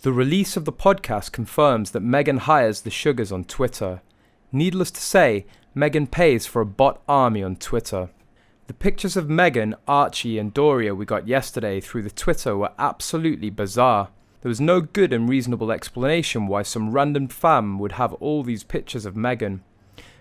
The release of the podcast confirms that Meghan hires the sugars on Twitter. Needless to say, Meghan pays for a bot army on Twitter. The pictures of Meghan, Archie and Doria we got yesterday through the Twitter were absolutely bizarre. There was no good and reasonable explanation why some random fam would have all these pictures of Meghan.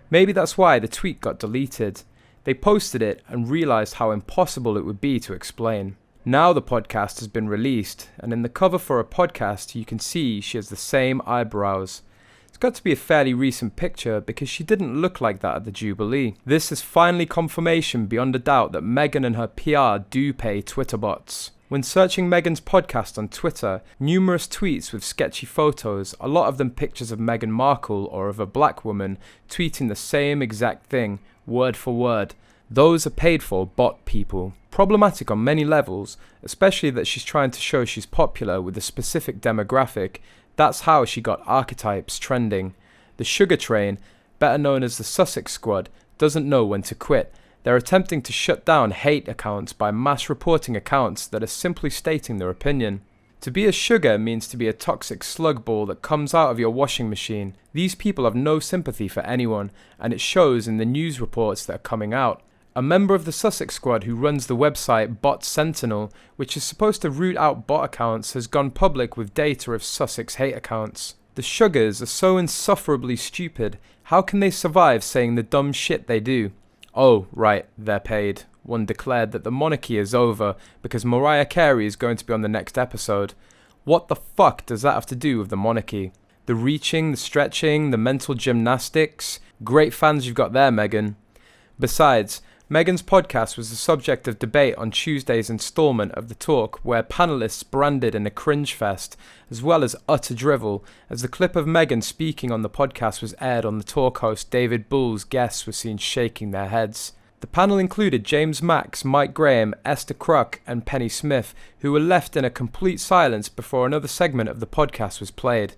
Maybe that's why the tweet got deleted. They posted it and realised how impossible it would be to explain. Now the podcast has been released, and in the cover for a podcast you can see she has the same eyebrows. It's got to be a fairly recent picture because she didn't look like that at the Jubilee. This is finally confirmation beyond a doubt that Meghan and her PR do pay Twitter bots. When searching Meghan's podcast on Twitter, numerous tweets with sketchy photos, a lot of them pictures of Meghan Markle or of a black woman, tweeting the same exact thing, word for word. Those are paid for bot people. Problematic on many levels, especially that she's trying to show she's popular with a specific demographic. That's how she got archetypes trending. The sugar train, better known as the Sussex Squad, doesn't know when to quit. They're attempting to shut down hate accounts by mass reporting accounts that are simply stating their opinion. To be a sugar means to be a toxic slug ball that comes out of your washing machine. These people have no sympathy for anyone, and it shows in the news reports that are coming out. A member of the Sussex Squad who runs the website Bot Sentinel, which is supposed to root out bot accounts, has gone public with data of Sussex hate accounts. The sugars are so insufferably stupid. How can they survive saying the dumb shit they do? Oh, right, they're paid. One declared that the monarchy is over because Mariah Carey is going to be on the next episode. What the fuck does that have to do with the monarchy? The reaching, the stretching, the mental gymnastics? Great fans you've got there, Meghan. Besides, Meghan's podcast was the subject of debate on Tuesday's instalment of The Talk, where panellists branded in a cringefest, as well as utter drivel, as the clip of Meghan speaking on the podcast was aired on The Talk host David Bull's guests were seen shaking their heads. The panel included James Max, Mike Graham, Esther Krakue and Penny Smith, who were left in a complete silence before another segment of the podcast was played.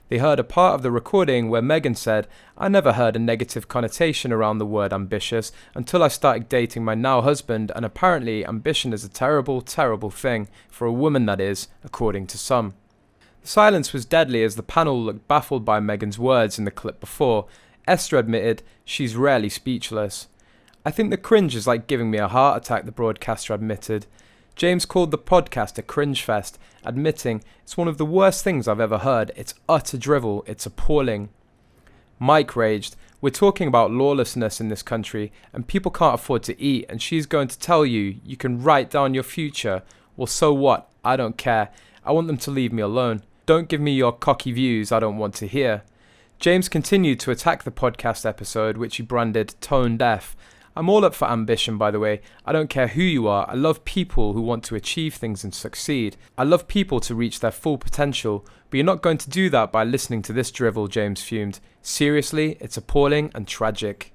They heard a part of the recording where Meghan said, "I never heard a negative connotation around the word ambitious until I started dating my now husband, and apparently ambition is a terrible, terrible thing, for a woman that is, according to some." The silence was deadly as the panel looked baffled by Meghan's words in the clip before. Esther admitted she's rarely speechless. "I think the cringe is like giving me a heart attack," the broadcaster admitted. James called the podcast a cringefest, admitting, "It's one of the worst things I've ever heard. It's utter drivel. It's appalling." Mike raged, "We're talking about lawlessness in this country, and people can't afford to eat, and she's going to tell you you can write down your future. Well, so what? I don't care. I want them to leave me alone. Don't give me your cocky views I don't want to hear." James continued to attack the podcast episode, which he branded tone deaf. "I'm all up for ambition, by the way. I don't care who you are. I love people who want to achieve things and succeed. I love people to reach their full potential, but you're not going to do that by listening to this drivel," James fumed. "Seriously, it's appalling and tragic."